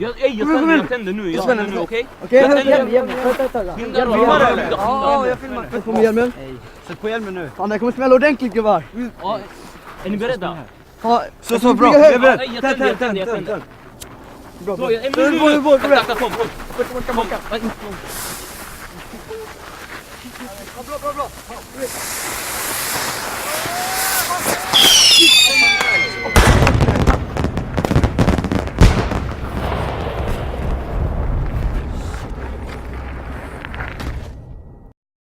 Jag tänder nu, okej? Okej, Jag tänder nu. Jag filmar. Sätt på mig hjälmen. Sätt på hjälmen nu. Fan, det kommer smälla ordentligt, gubbar. Ja, är ni beredda? Ja, Så bra. Jag är beredd. Jag tänder. Bra, bra. Kom. Bra.